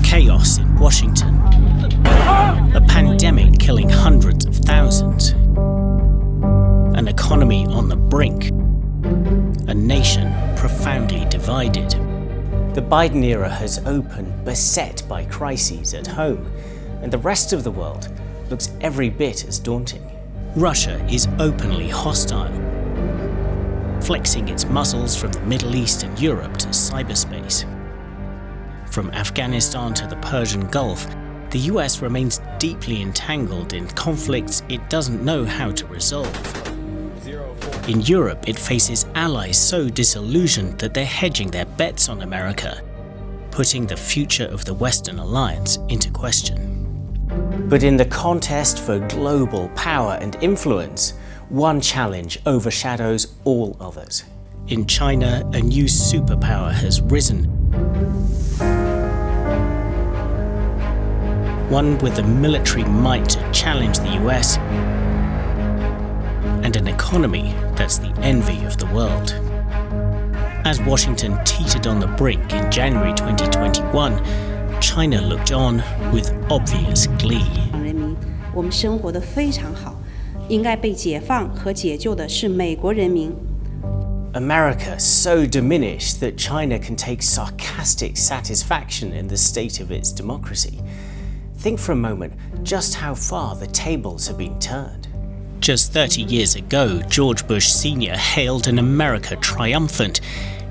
Chaos in Washington. A pandemic killing hundreds of thousands. An economy on the brink. A nation profoundly divided. The Biden era has opened beset by crises at home, and the rest of the world looks every bit as daunting. Russia is openly hostile, flexing its muscles from the Middle East and Europe to cyberspace. From Afghanistan to the Persian Gulf, the US remains deeply entangled in conflicts it doesn't know how to resolve. In Europe, it faces allies so disillusioned that they're hedging their bets on America, putting the future of the Western alliance into question. But in the contest for global power and influence, one challenge overshadows all others. In China, a new superpower has risen. One with the military might to challenge the US, and an economy that's the envy of the world. As Washington teetered on the brink in January 2021, China looked on with obvious glee. 我们生活得非常好，应该被解放和解救的是美国人民。 America so diminished that China can take sarcastic satisfaction in the state of its democracy. Think for a moment just how far the tables have been turned. Just 30 years ago, George Bush Sr. hailed an America triumphant.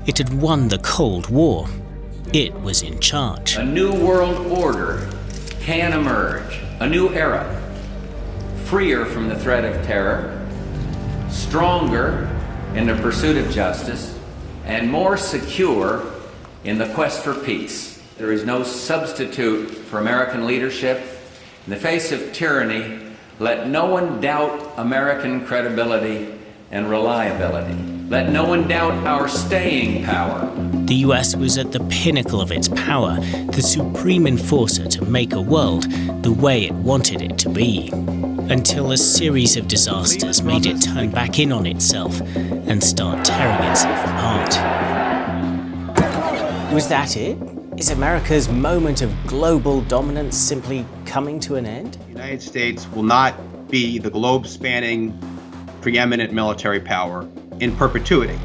It had won the Cold War. It was in charge. A new world order can emerge, a new era, freer from the threat of terror, stronger in the pursuit of justice, and more secure in the quest for peace. There is no substitute for American leadership. In the face of tyranny, let no one doubt American credibility and reliability. Let no one doubt our staying power. The US was at the pinnacle of its power, the supreme enforcer to make a world the way it wanted it to be, until a series of disasters made it turn back in on itself and start tearing itself apart. Was that it? Is America's moment of global dominance simply coming to an end? The United States will not be the globe-spanning, preeminent military power in perpetuity.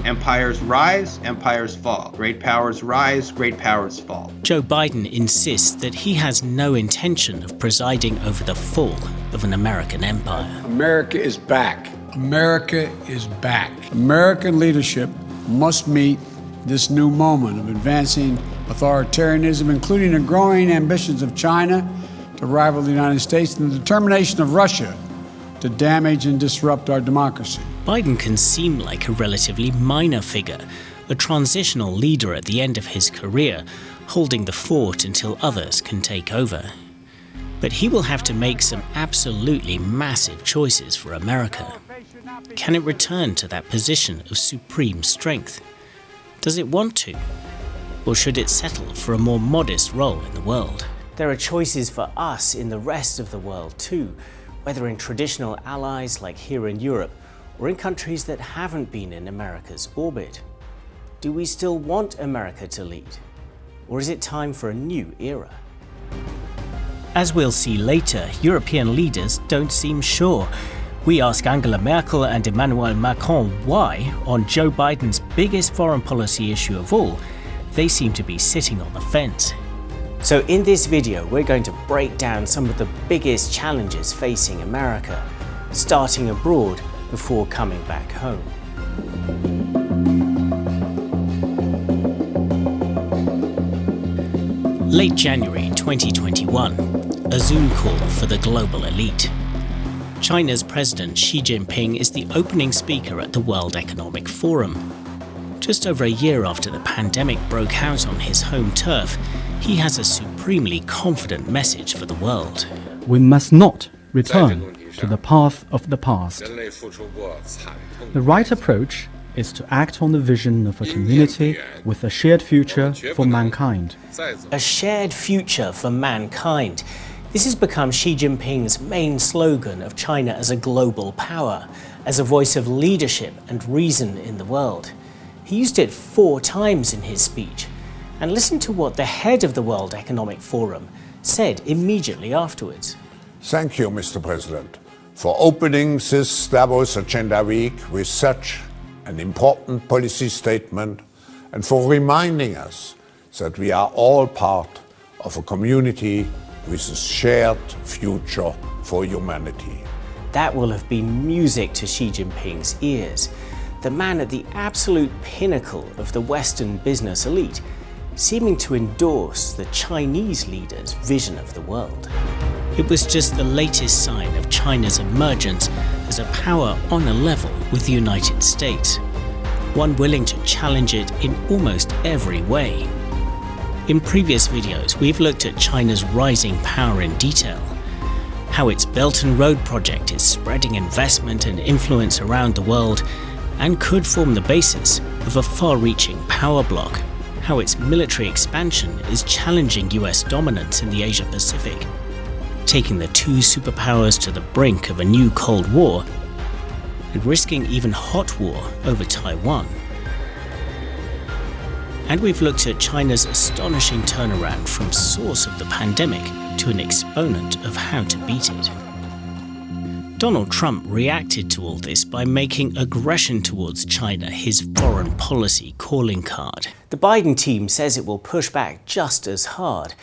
Empires rise, empires fall. Great powers rise, great powers fall. Joe Biden insists that he has no intention of presiding over the fall of an American empire. America is back. America is back. American leadership must meet this new moment of advancing authoritarianism, including the growing ambitions of China to rival the United States and the determination of Russia to damage and disrupt our democracy. Biden can seem like a relatively minor figure, a transitional leader at the end of his career, holding the fort until others can take over. But he will have to make some absolutely massive choices for America. Can it return to that position of supreme strength? Does it want to? Or should it settle for a more modest role in the world? There are choices for us in the rest of the world too, whether in traditional allies like here in Europe, or in countries that haven't been in America's orbit. Do we still want America to lead? Or is it time for a new era? As we'll see later, European leaders don't seem sure. We ask Angela Merkel and Emmanuel Macron why, on Joe Biden's biggest foreign policy issue of all, they seem to be sitting on the fence. So in this video, we're going to break down some of the biggest challenges facing America, starting abroad before coming back home. Late January 2021, a Zoom call for the global elite. China's President Xi Jinping is the opening speaker at the World Economic Forum. Just over a year after the pandemic broke out on his home turf, he has a supremely confident message for the world. We must not return to the path of the past. The right approach is to act on the vision of a community with a shared future for mankind. A shared future for mankind. This has become Xi Jinping's main slogan of China as a global power, as a voice of leadership and reason in the world. He used it 4 times in his speech, And listen to what the head of the World Economic Forum said immediately afterwards. Thank you, Mr. President, for opening this Davos Agenda Week with such an important policy statement and for reminding us that we are all part of a community with a shared future for humanity. That will have been music to Xi Jinping's ears, the man at the absolute pinnacle of the Western business elite, seeming to endorse the Chinese leader's vision of the world. It was just the latest sign of China's emergence as a power on a level with the United States, one willing to challenge it in almost every way. In previous videos, we've looked at China's rising power in detail, how its Belt and Road project is spreading investment and influence around the world and could form the basis of a far-reaching power bloc, how its military expansion is challenging US dominance in the Asia-Pacific, taking the two superpowers to the brink of a new Cold War, and risking even hot war over Taiwan. And we've looked at China's astonishing turnaround from source of the pandemic to an exponent of how to beat it. Donald Trump reacted to all this by making aggression towards China his foreign policy calling card. The Biden team says it will push back just as hard.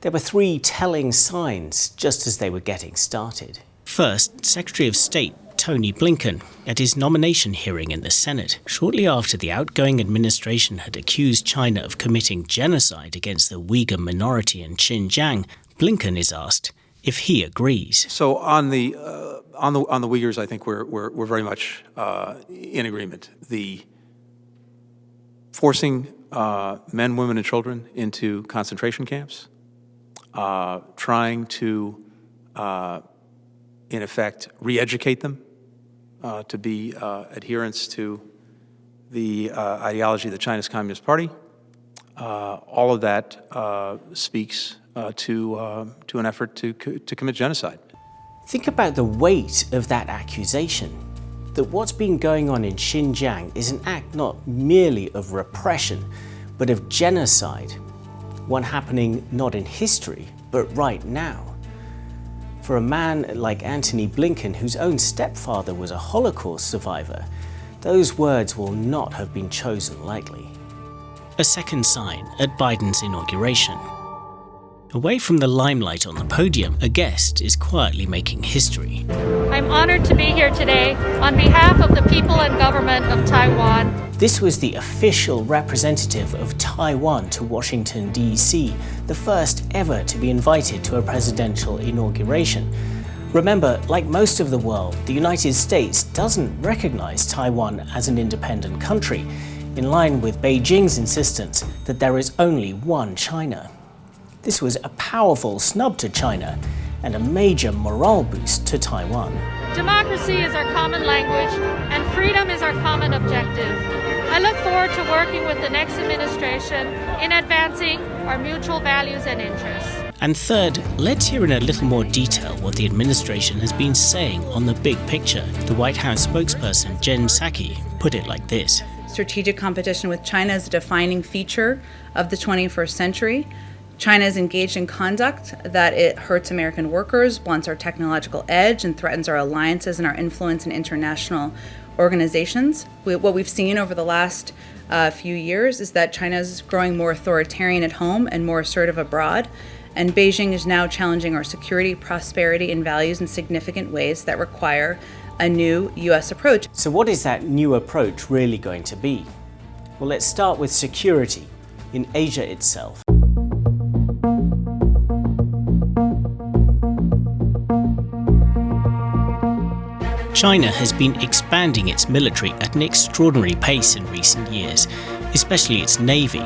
There were three telling signs just as they were getting started. First, Secretary of State Tony Blinken at his nomination hearing in the Senate, shortly after the outgoing administration had accused China of committing genocide against the Uyghur minority in Xinjiang, Blinken is asked if he agrees. So on the Uyghurs, I think we're very much in agreement. The forcing men, women, and children into concentration camps, trying to, in effect, re-educate them to be adherents to the ideology of the Chinese Communist Party. All of that speaks to an effort to commit genocide. Think about the weight of that accusation, that what's been going on in Xinjiang is an act not merely of repression, but of genocide, one happening not in history, but right now. For a man like Antony Blinken, whose own stepfather was a Holocaust survivor, those words will not have been chosen lightly. A second sign at Biden's inauguration. Away from the limelight on the podium, a guest is quietly making history. I'm honored to be here today on behalf of the people and government of Taiwan. This was the official representative of Taiwan to Washington, D.C., the first ever to be invited to a presidential inauguration. Remember, like most of the world, the United States doesn't recognize Taiwan as an independent country, in line with Beijing's insistence that there is only one China. This was a powerful snub to China and a major morale boost to Taiwan. Democracy is our common language and freedom is our common objective. I look forward to working with the next administration in advancing our mutual values and interests. And third, let's hear in a little more detail what the administration has been saying on the big picture. The White House spokesperson Jen Psaki put it like this. Strategic competition with China is a defining feature of the 21st century. China is engaged in conduct that it hurts American workers, wants our technological edge, and threatens our alliances and our influence in international organizations. What we've seen over the last few years is that China is growing more authoritarian at home and more assertive abroad, and Beijing is now challenging our security, prosperity, and values in significant ways that require a new U.S. approach. So what is that new approach really going to be? Well, let's start with security in Asia itself. China has been expanding its military at an extraordinary pace in recent years, especially its navy,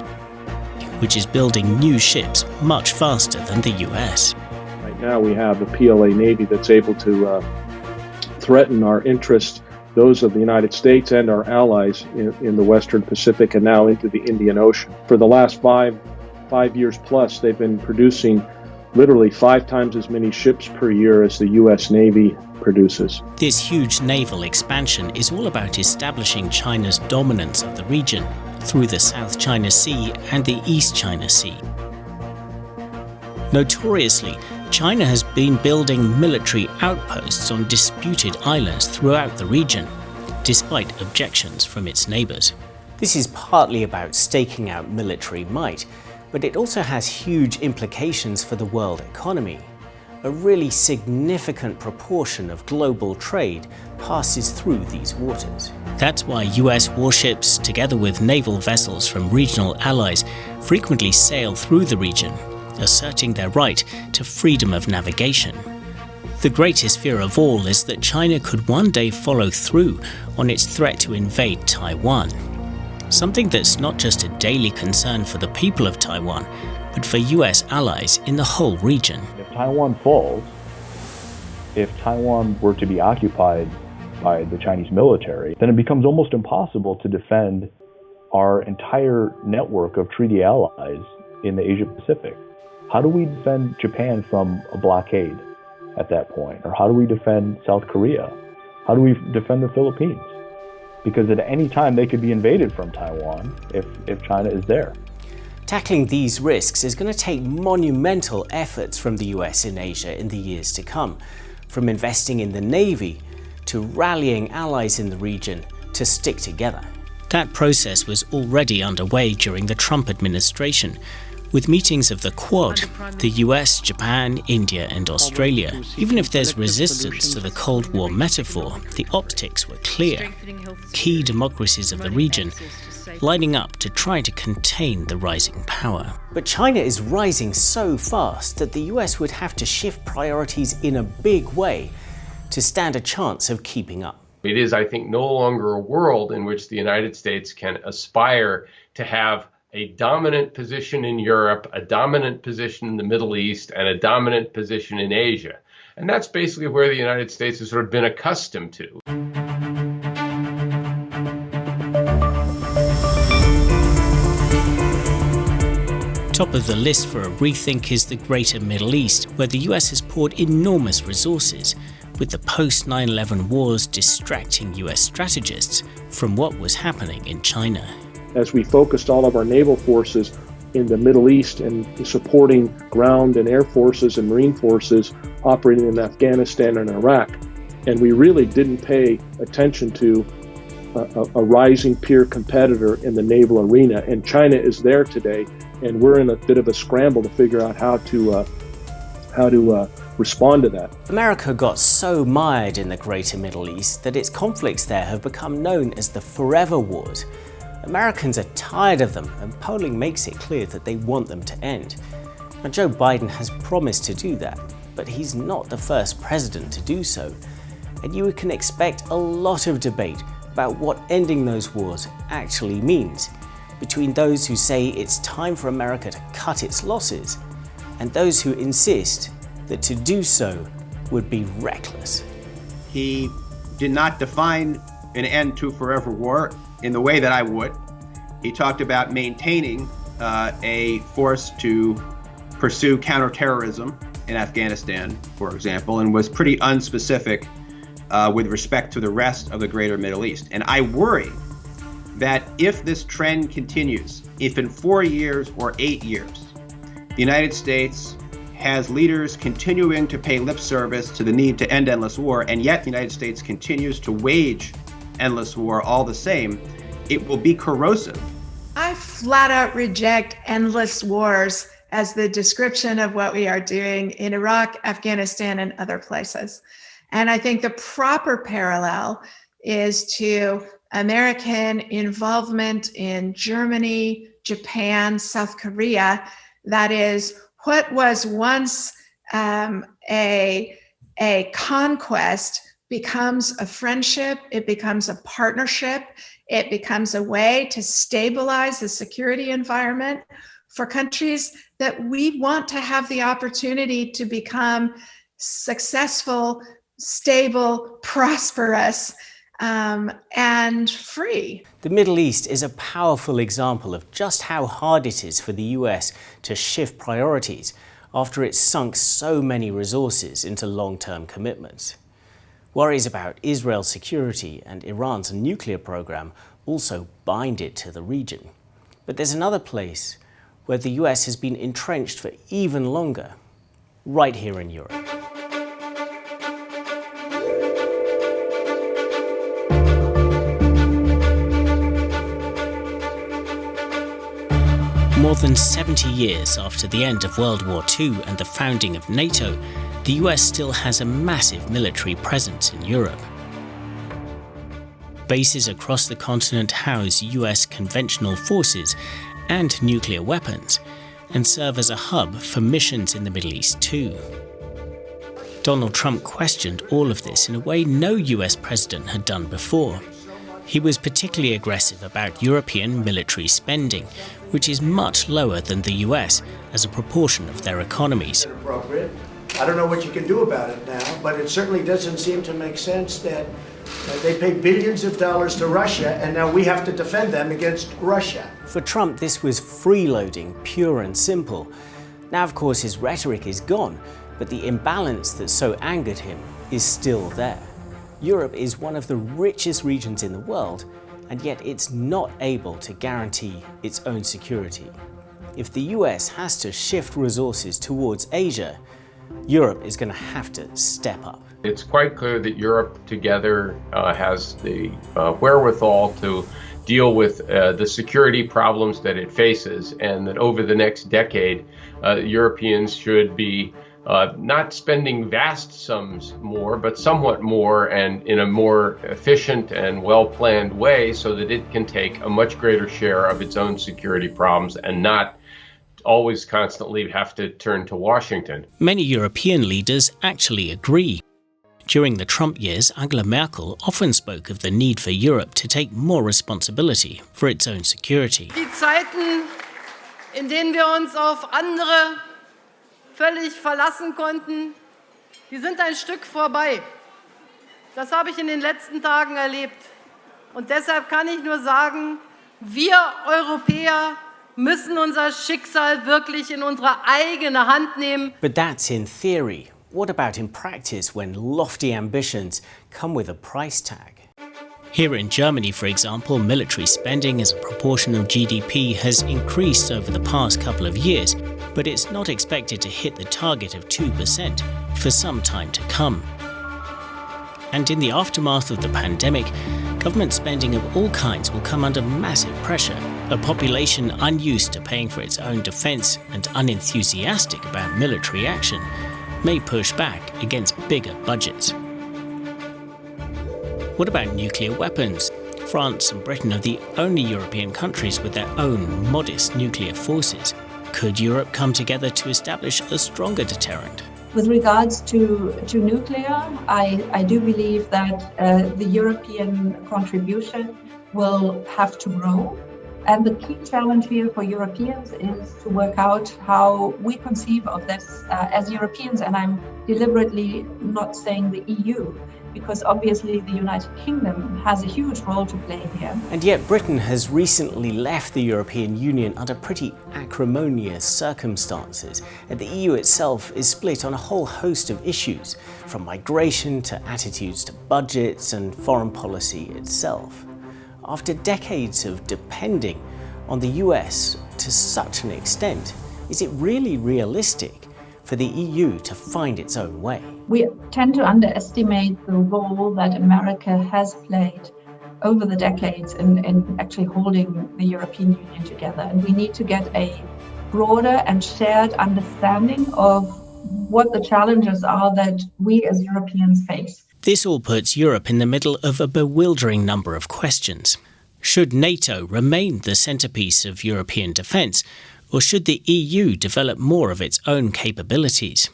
which is building new ships much faster than the US. Right now we have a PLA Navy that's able to threaten our interests, those of the United States and our allies in the Western Pacific and now into the Indian Ocean. For the last five years plus, they've been producing literally 5 times as many ships per year as the U.S. Navy produces. This huge naval expansion is all about establishing China's dominance of the region through the South China Sea and the East China Sea. Notoriously, China has been building military outposts on disputed islands throughout the region, despite objections from its neighbours. This is partly about staking out military might, but it also has huge implications for the world economy. A really significant proportion of global trade passes through these waters. That's why US warships, together with naval vessels from regional allies, frequently sail through the region, asserting their right to freedom of navigation. The greatest fear of all is that China could one day follow through on its threat to invade Taiwan. Something that's not just a daily concern for the people of Taiwan, but for US allies in the whole region. If Taiwan falls, if Taiwan were to be occupied by the Chinese military, then it becomes almost impossible to defend our entire network of treaty allies in the Asia Pacific. How do we defend Japan from a blockade at that point? Or how do we defend South Korea? How do we defend the Philippines? Because at any time they could be invaded from Taiwan if China is there. Tackling these risks is going to take monumental efforts from the US in Asia in the years to come, from investing in the Navy to rallying allies in the region to stick together. That process was already underway during the Trump administration, with meetings of the Quad, the US, Japan, India and Australia. Even if there's resistance to the Cold War metaphor, the optics were clear. Key democracies of the region lining up to try to contain the rising power. But China is rising so fast that the US would have to shift priorities in a big way to stand a chance of keeping up. It is, I think, no longer a world in which the United States can aspire to have a dominant position in Europe, a dominant position in the Middle East, and a dominant position in Asia. And that's basically where the United States has sort of been accustomed to. Top of the list for a rethink is the greater Middle East, where the US has poured enormous resources, with the post-9/11 wars distracting US strategists from what was happening in China. As we focused all of our naval forces in the Middle East and supporting ground and air forces and marine forces operating in Afghanistan and Iraq, and we really didn't pay attention to a rising peer competitor in the naval arena, and China is there today, and we're in a bit of a scramble to figure out how to respond to that. America got so mired in the greater Middle East that its conflicts there have become known as the forever wars. Americans are tired of them, and polling makes it clear that they want them to end. Now, Joe Biden has promised to do that, but he's not the first president to do so, and you can expect a lot of debate about what ending those wars actually means, between those who say it's time for America to cut its losses, and those who insist that to do so would be reckless. He did not define an end to forever war in the way that I would. He talked about maintaining a force to pursue counterterrorism in Afghanistan, for example, and was pretty unspecific with respect to the rest of the greater Middle East. And I worry that if this trend continues, if in 4 years or 8 years, the United States has leaders continuing to pay lip service to the need to end endless war, and yet the United States continues to wage endless war all the same, it will be corrosive. I flat out reject endless wars as the description of what we are doing in Iraq, Afghanistan, and other places. And I think the proper parallel is to American involvement in Germany, Japan, South Korea. That is, what was once a conquest becomes a friendship, it becomes a partnership, it becomes a way to stabilize the security environment for countries that we want to have the opportunity to become successful, stable, prosperous, and free. The Middle East is a powerful example of just how hard it is for the US to shift priorities after it's sunk so many resources into long-term commitments. Worries about Israel's security and Iran's nuclear program also bind it to the region. But there's another place where the US has been entrenched for even longer, right here in Europe. More than 70 years after the end of World War II and the founding of NATO, the US still has a massive military presence in Europe. Bases across the continent house US conventional forces and nuclear weapons, and serve as a hub for missions in the Middle East too. Donald Trump questioned all of this in a way no US president had done before. He was particularly aggressive about European military spending, which is much lower than the US as a proportion of their economies. I don't know what you can do about it now, but it certainly doesn't seem to make sense that they pay billions of dollars to Russia and now we have to defend them against Russia. For Trump, this was freeloading, pure and simple. Now, of course, his rhetoric is gone, but the imbalance that so angered him is still there. Europe is one of the richest regions in the world, and yet it's not able to guarantee its own security. If the US has to shift resources towards Asia, Europe is going to have to step up. It's quite clear that Europe together has the wherewithal to deal with the security problems that it faces, and that over the next decade, Europeans should be not spending vast sums more, but somewhat more and in a more efficient and well-planned way so that it can take a much greater share of its own security problems and not always constantly have to turn to Washington. Many European leaders actually agree. During the Trump years, Angela Merkel often spoke of the need for Europe to take more responsibility for its own security. Die Zeiten, in denen wir uns auf andere völlig verlassen konnten, die sind ein Stück vorbei. Das habe ich in den letzten Tagen erlebt. Und deshalb kann ich nur sagen, wir Europäer müssen unser Schicksal wirklich in unsere eigene Hand nehmen. But that's in theory. What about in practice when lofty ambitions come with a price tag? Here in Germany, for example, military spending as a proportion of GDP has increased over the past couple of years, but it's not expected to hit the target of 2% for some time to come. And in the aftermath of the pandemic, government spending of all kinds will come under massive pressure. A population unused to paying for its own defense and unenthusiastic about military action may push back against bigger budgets. What about nuclear weapons? France and Britain are the only European countries with their own modest nuclear forces. Could Europe come together to establish a stronger deterrent? With regards to nuclear, I do believe that the European contribution will have to grow. And the key challenge here for Europeans is to work out how we conceive of this as Europeans, and I'm deliberately not saying the EU, because obviously the United Kingdom has a huge role to play here. And yet Britain has recently left the European Union under pretty acrimonious circumstances, and the EU itself is split on a whole host of issues, from migration to attitudes to budgets and foreign policy itself. After decades of depending on the US to such an extent, is it really realistic for the EU to find its own way? We tend to underestimate the role that America has played over the decades in actually holding the European Union together. And we need to get a broader and shared understanding of what the challenges are that we as Europeans face. This all puts Europe in the middle of a bewildering number of questions. Should NATO remain the centrepiece of European defence, or should the EU develop more of its own capabilities?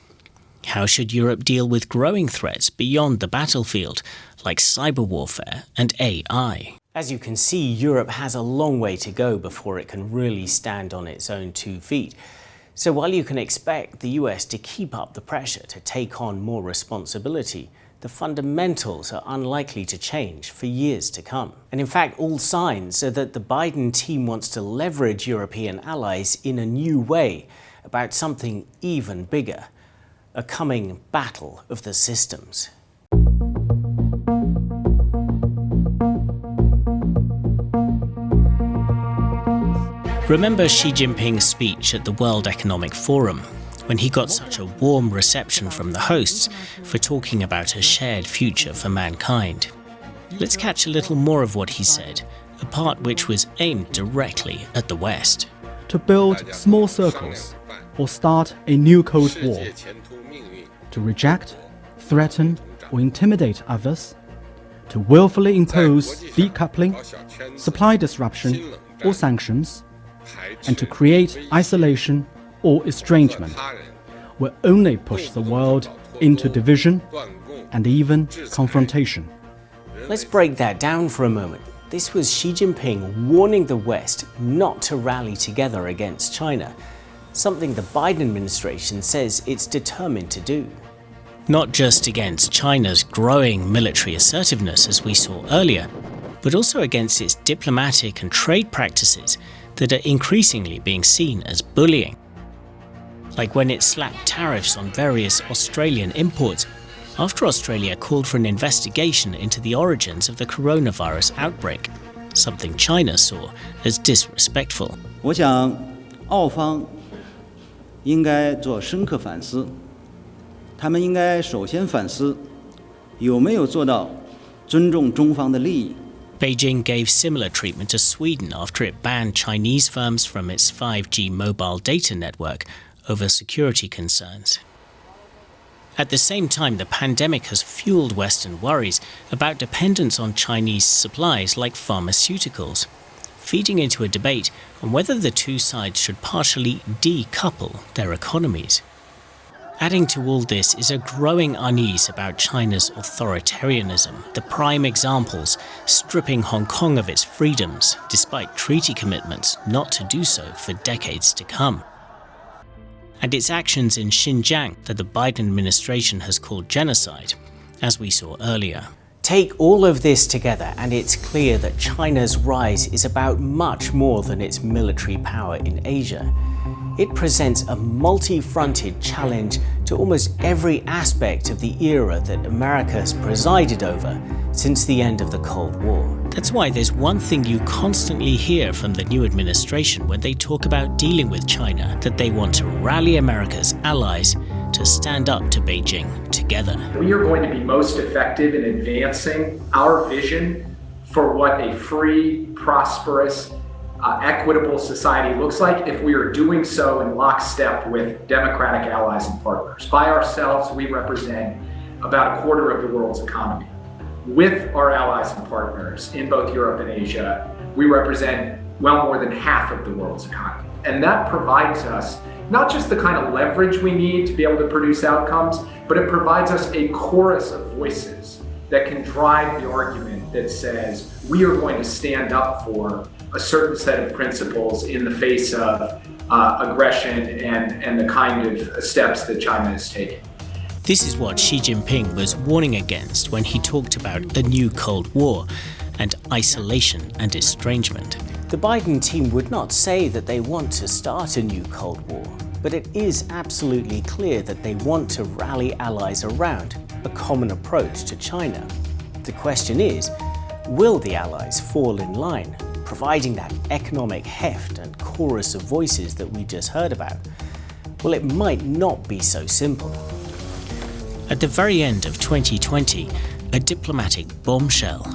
How should Europe deal with growing threats beyond the battlefield, like cyber warfare and AI? As you can see, Europe has a long way to go before it can really stand on its own 2 feet. So while you can expect the US to keep up the pressure to take on more responsibility, the fundamentals are unlikely to change for years to come. And in fact, all signs are that the Biden team wants to leverage European allies in a new way about something even bigger, a coming battle of the systems. Remember Xi Jinping's speech at the World Economic Forum, when he got such a warm reception from the hosts for talking about a shared future for mankind. Let's catch a little more of what he said, a part which was aimed directly at the West. To build small circles or start a new Cold War, to reject, threaten, or intimidate others, to willfully impose decoupling, supply disruption, or sanctions, and to create isolation or estrangement will only push the world into division and even confrontation. Let's break that down for a moment. This was Xi Jinping warning the West not to rally together against China, something the Biden administration says it's determined to do. Not just against China's growing military assertiveness, as we saw earlier, but also against its diplomatic and trade practices that are increasingly being seen as bullying. Like when it slapped tariffs on various Australian imports after Australia called for an investigation into the origins of the coronavirus outbreak, something China saw as disrespectful. 我想，澳方应该做深刻反思，他们应该首先反思有没有做到尊重中方的利益。 Beijing gave similar treatment to Sweden after it banned Chinese firms from its 5G mobile data network over security concerns. At the same time, the pandemic has fueled Western worries about dependence on Chinese supplies like pharmaceuticals, feeding into a debate on whether the two sides should partially decouple their economies. Adding to all this is a growing unease about China's authoritarianism, the prime examples stripping Hong Kong of its freedoms, despite treaty commitments not to do so for decades to come. And its actions in Xinjiang that the Biden administration has called genocide, as we saw earlier. Take all of this together and it's clear that China's rise is about much more than its military power in Asia. It presents a multi-fronted challenge to almost every aspect of the era that America has presided over since the end of the Cold War. That's why there's one thing you constantly hear from the new administration when they talk about dealing with China, that they want to rally America's allies to stand up to Beijing together. We are going to be most effective in advancing our vision for what a free, prosperous, equitable society looks like if we are doing so in lockstep with democratic allies and partners. By ourselves, we represent about a quarter of the world's economy. With our allies and partners in both Europe and Asia, we represent well more than half of the world's economy. And that provides us not just the kind of leverage we need to be able to produce outcomes, but it provides us a chorus of voices that can drive the argument that says we are going to stand up for a certain set of principles in the face of aggression and the kind of steps that China is taking. This is what Xi Jinping was warning against when he talked about a new Cold War and isolation and estrangement. The Biden team would not say that they want to start a new Cold War, but it is absolutely clear that they want to rally allies around a common approach to China. The question is, will the allies fall in line, providing that economic heft and chorus of voices that we just heard about? Well, it might not be so simple. At the very end of 2020, a diplomatic bombshell.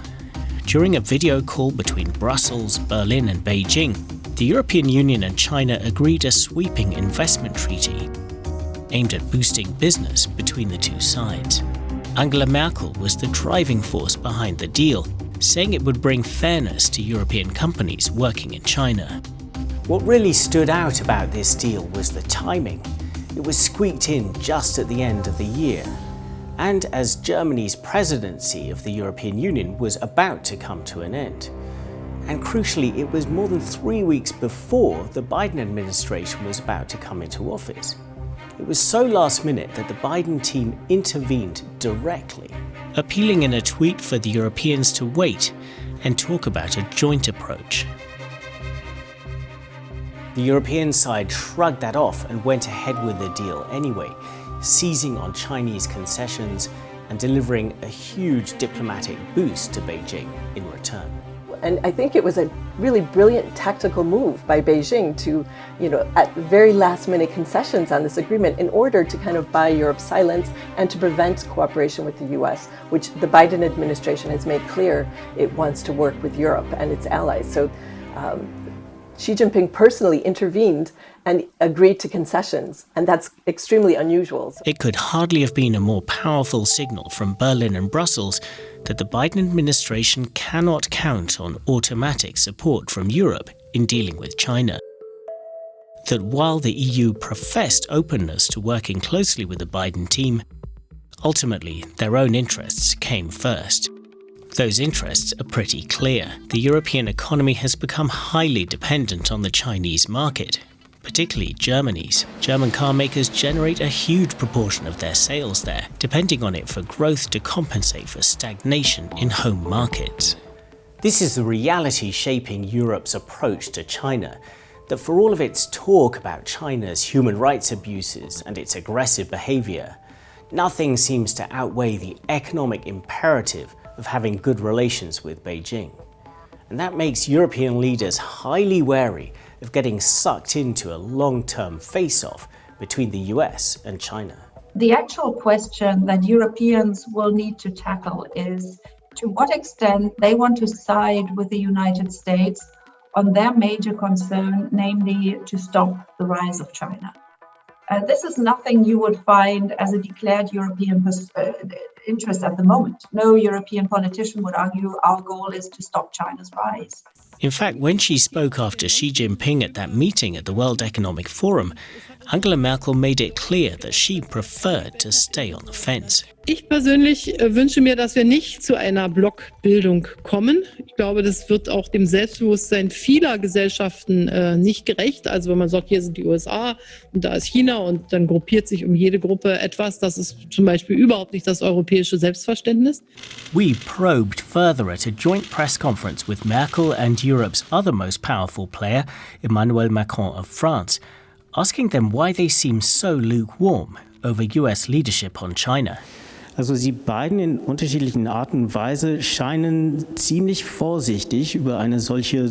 During a video call between Brussels, Berlin and Beijing, the European Union and China agreed a sweeping investment treaty aimed at boosting business between the two sides. Angela Merkel was the driving force behind the deal, saying it would bring fairness to European companies working in China. What really stood out about this deal was the timing. It was squeaked in just at the end of the year, and as Germany's presidency of the European Union was about to come to an end. And crucially, it was more than 3 weeks before the Biden administration was about to come into office. It was so last minute that the Biden team intervened directly, appealing in a tweet for the Europeans to wait and talk about a joint approach. The European side shrugged that off and went ahead with the deal anyway, seizing on Chinese concessions and delivering a huge diplomatic boost to Beijing in return. And I think it was a really brilliant tactical move by Beijing to, at very last minute concessions on this agreement in order to kind of buy Europe's silence and to prevent cooperation with the US, which the Biden administration has made clear it wants to work with Europe and its allies. So Xi Jinping personally intervened and agreed to concessions, and that's extremely unusual. It could hardly have been a more powerful signal from Berlin and Brussels that the Biden administration cannot count on automatic support from Europe in dealing with China. That while the EU professed openness to working closely with the Biden team, ultimately their own interests came first. Those interests are pretty clear. The European economy has become highly dependent on the Chinese market, particularly Germany's. German car makers generate a huge proportion of their sales there, depending on it for growth to compensate for stagnation in home markets. This is the reality shaping Europe's approach to China, that for all of its talk about China's human rights abuses and its aggressive behavior, nothing seems to outweigh the economic imperative of having good relations with Beijing. And that makes European leaders highly wary of getting sucked into a long-term face-off between the US and China. The actual question that Europeans will need to tackle is to what extent they want to side with the United States on their major concern, namely to stop the rise of China. This is nothing you would find as a declared European interest at the moment. No European politician would argue our goal is to stop China's rise. In fact, when she spoke after Xi Jinping at that meeting at the World Economic Forum, Angela Merkel made it clear that she preferred to stay on the fence. Ich persönlich wünsche mir, dass wir nicht zu einer Blockbildung kommen. Ich glaube, das wird auch dem Selbstbewusstsein vieler Gesellschaften nicht gerecht. Also wenn man sagt, hier sind die USA und da ist China und dann gruppiert sich um jede Gruppe etwas, das ist zum Beispiel überhaupt nicht das europäische Selbstverständnis. We probed further at a joint press conference with Merkel and Europe's other most powerful player, Emmanuel Macron of France, asking them why they seem so lukewarm over US leadership on China. Also Sie beiden in unterschiedlichen Arten und Weise scheinen ziemlich vorsichtig über eine solche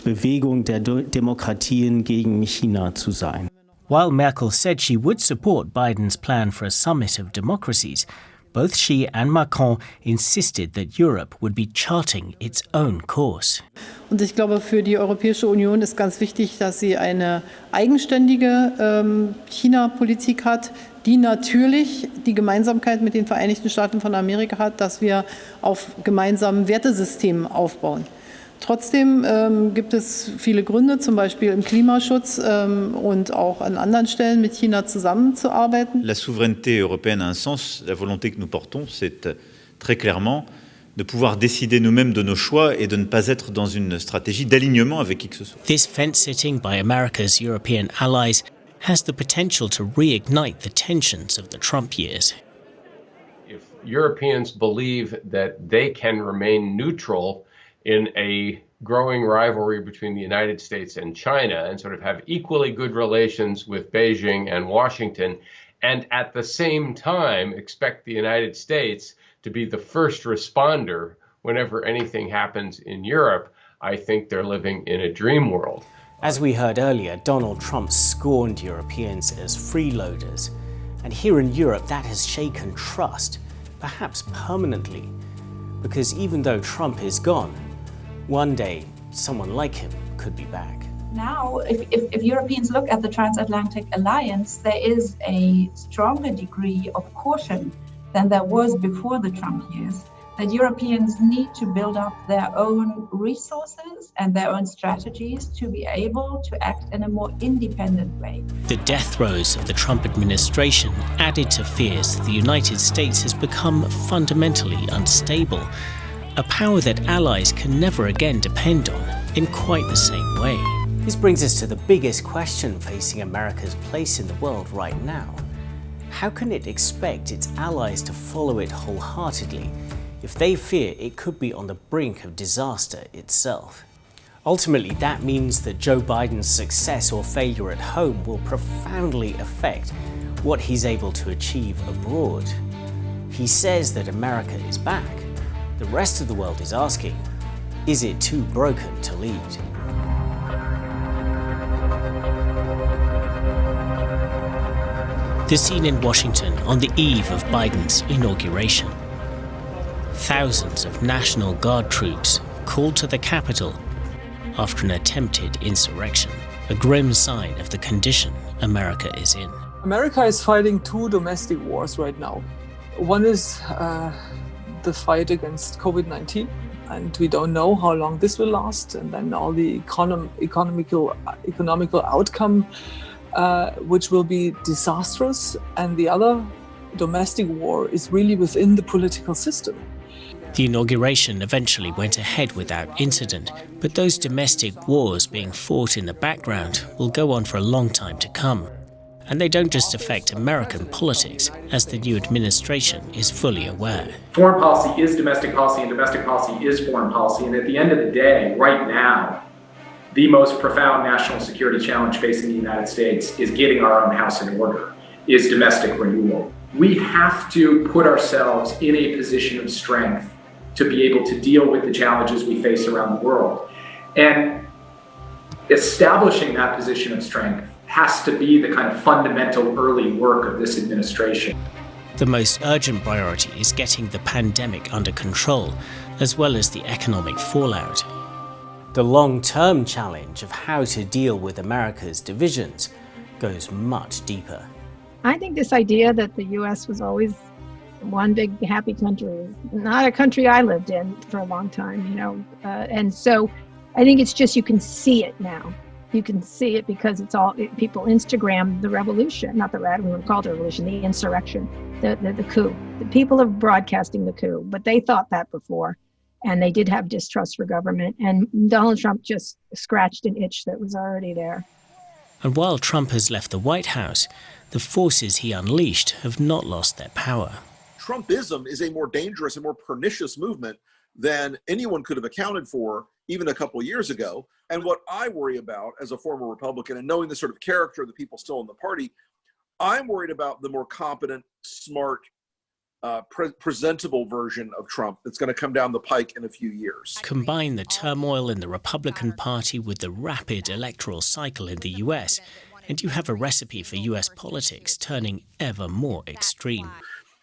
Bewegung der Demokratien gegen China zu sein. While Merkel said she would support Biden's plan for a summit of democracies, both she and Macron insisted that Europe would be charting its own course. Und ich glaube, für die Europäische Union ist ganz wichtig, dass sie eine eigenständige China-Politik hat, die natürlich die Gemeinsamkeit mit den Vereinigten Staaten von Amerika hat, dass wir auf gemeinsamen Wertesystemen aufbauen. Trotzdem gibt es viele Gründe, zum Beispiel im Klimaschutz und auch an anderen Stellen mit China zusammenzuarbeiten. La souveraineté européenne a un sens. La volonté que nous portons, c'est très clairement de pouvoir décider nous-mêmes de nos choix et de ne pas être dans une stratégie d'alignement avec qui que ce soit. This fence-sitting by America's European allies has the potential to reignite the tensions of the Trump years. If Europeans believe that they can remain neutral in a growing rivalry between the United States and China and sort of have equally good relations with Beijing and Washington, and at the same time expect the United States to be the first responder whenever anything happens in Europe, I think they're living in a dream world. As we heard earlier, Donald Trump scorned Europeans as freeloaders. And here in Europe, that has shaken trust, perhaps permanently. Because even though Trump is gone, one day someone like him could be back. Now, if Europeans look at the transatlantic alliance, there is a stronger degree of caution than there was before the Trump years, that Europeans need to build up their own resources and their own strategies to be able to act in a more independent way. The death throes of the Trump administration added to fears that the United States has become fundamentally unstable, a power that allies can never again depend on in quite the same way. This brings us to the biggest question facing America's place in the world right now. How can it expect its allies to follow it wholeheartedly if they fear it could be on the brink of disaster itself? Ultimately, that means that Joe Biden's success or failure at home will profoundly affect what he's able to achieve abroad. He says that America is back. The rest of the world is asking, is it too broken to lead? The scene in Washington on the eve of Biden's inauguration. Thousands of National Guard troops called to the Capitol after an attempted insurrection, a grim sign of the condition America is in. America is fighting two domestic wars right now. One is the fight against COVID-19, and we don't know how long this will last, and then all the economical outcome, which will be disastrous. And the other domestic war is really within the political system. The inauguration eventually went ahead without incident, but those domestic wars being fought in the background will go on for a long time to come. And they don't just affect American politics, as the new administration is fully aware. Foreign policy is domestic policy, and domestic policy is foreign policy. And at the end of the day, right now, the most profound national security challenge facing the United States is getting our own house in order, is domestic renewal. We have to put ourselves in a position of strength to be able to deal with the challenges we face around the world. And establishing that position of strength has to be the kind of fundamental early work of this administration. The most urgent priority is getting the pandemic under control, as well as the economic fallout. The long-term challenge of how to deal with America's divisions goes much deeper. I think this idea that the U.S. was always one big happy country is not a country I lived in for a long time, and so I think it's just you can see it now. You can see it because people Instagram the revolution, not the we would call it the revolution, the insurrection, the coup. The people are broadcasting the coup, but they thought that before, and they did have distrust for government, and Donald Trump just scratched an itch that was already there. And while Trump has left the White House, the forces he unleashed have not lost their power. Trumpism is a more dangerous and more pernicious movement than anyone could have accounted for even a couple of years ago. And what I worry about as a former Republican, and knowing the sort of character of the people still in the party, I'm worried about the more competent, smart, presentable version of Trump that's going to come down the pike in a few years. Combine the turmoil in the Republican Party with the rapid electoral cycle in the US, and you have a recipe for US politics turning ever more extreme.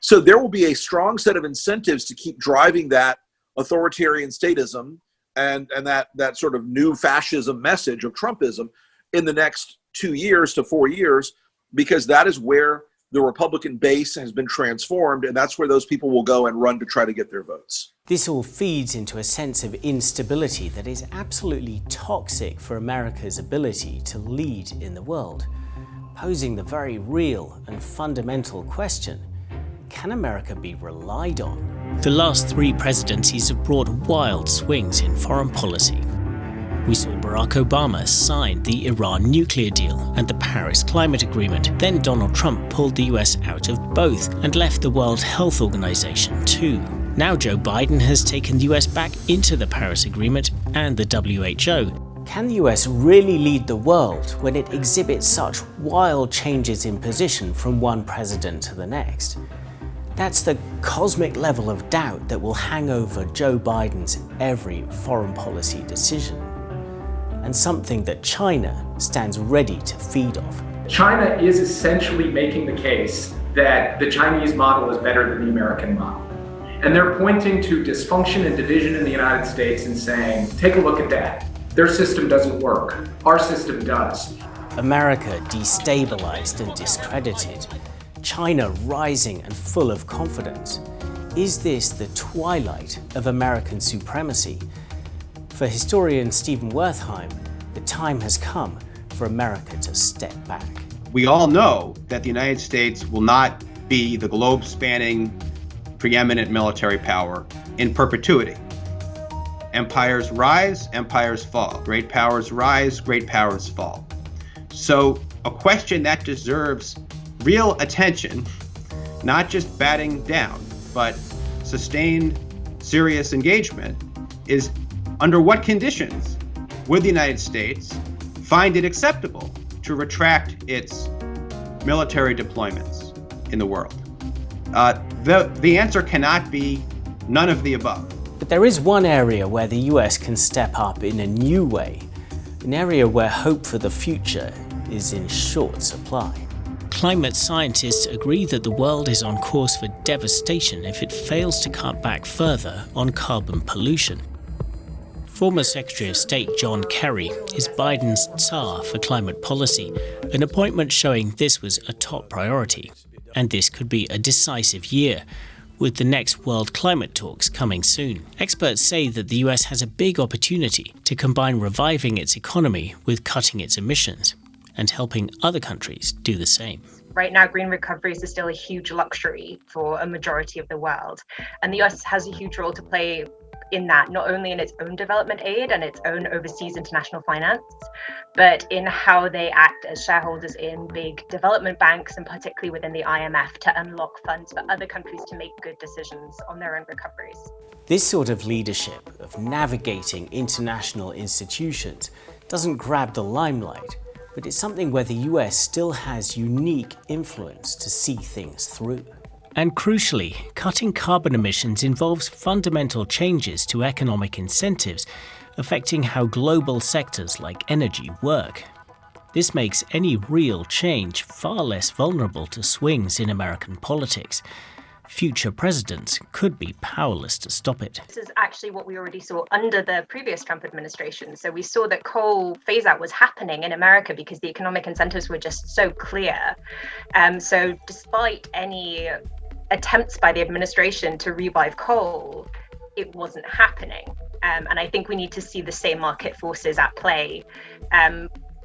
So there will be a strong set of incentives to keep driving that authoritarian statism and that sort of new fascism message of Trumpism in the next 2 years to 4 years, because that is where the Republican base has been transformed, and that's where those people will go and run to try to get their votes. This all feeds into a sense of instability that is absolutely toxic for America's ability to lead in the world, posing the very real and fundamental question: can America be relied on? The last 3 presidencies have brought wild swings in foreign policy. We saw Barack Obama sign the Iran nuclear deal and the Paris Climate Agreement. Then Donald Trump pulled the US out of both and left the World Health Organization too. Now Joe Biden has taken the US back into the Paris Agreement and the WHO. Can the US really lead the world when it exhibits such wild changes in position from one president to the next? That's the cosmic level of doubt that will hang over Joe Biden's every foreign policy decision, and something that China stands ready to feed off. China is essentially making the case that the Chinese model is better than the American model. And they're pointing to dysfunction and division in the United States and saying, take a look at that. Their system doesn't work. Our system does. America destabilized and discredited. China rising and full of confidence. Is this the twilight of American supremacy? For historian Stephen Wertheim, the time has come for America to step back. We all know that the United States will not be the globe-spanning, preeminent military power in perpetuity. Empires rise, empires fall. Great powers rise, great powers fall. So a question that deserves real attention, not just batting down, but sustained, serious engagement, is under what conditions would the United States find it acceptable to retract its military deployments in the world? The answer cannot be none of the above. But there is one area where the US can step up in a new way, an area where hope for the future is in short supply. Climate scientists agree that the world is on course for devastation if it fails to cut back further on carbon pollution. Former Secretary of State John Kerry is Biden's czar for climate policy, an appointment showing this was a top priority. And this could be a decisive year, with the next World Climate Talks coming soon. Experts say that the US has a big opportunity to combine reviving its economy with cutting its emissions and helping other countries do the same. Right now, green recoveries are still a huge luxury for a majority of the world. And the US has a huge role to play in that, not only in its own development aid and its own overseas international finance, but in how they act as shareholders in big development banks and particularly within the IMF to unlock funds for other countries to make good decisions on their own recoveries. This sort of leadership, of navigating international institutions, doesn't grab the limelight, but it's something where the US still has unique influence to see things through. And crucially, cutting carbon emissions involves fundamental changes to economic incentives, affecting how global sectors like energy work. This makes any real change far less vulnerable to swings in American politics. Future presidents could be powerless to stop it. This is actually what we already saw under the previous Trump administration. So we saw that coal phase out was happening in America because the economic incentives were just so clear. So despite any attempts by the administration to revive coal, it wasn't happening. And I think we need to see the same market forces at play,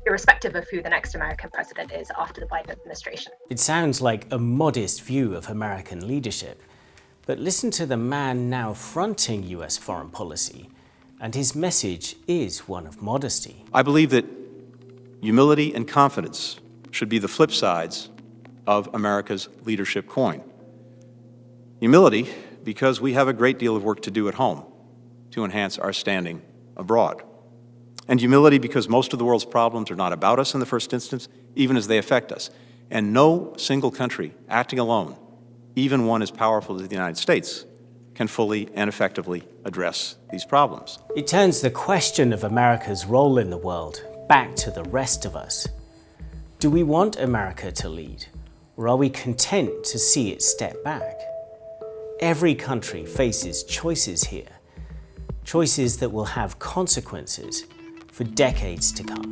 irrespective of who the next American president is after the Biden administration. It sounds like a modest view of American leadership, but listen to the man now fronting US foreign policy, and his message is one of modesty. I believe that humility and confidence should be the flip sides of America's leadership coin. Humility, because we have a great deal of work to do at home to enhance our standing abroad. And humility, because most of the world's problems are not about us in the first instance, even as they affect us. And no single country acting alone, even one as powerful as the United States, can fully and effectively address these problems. It turns the question of America's role in the world back to the rest of us. Do we want America to lead, or are we content to see it step back? Every country faces choices here, choices that will have consequences for decades to come.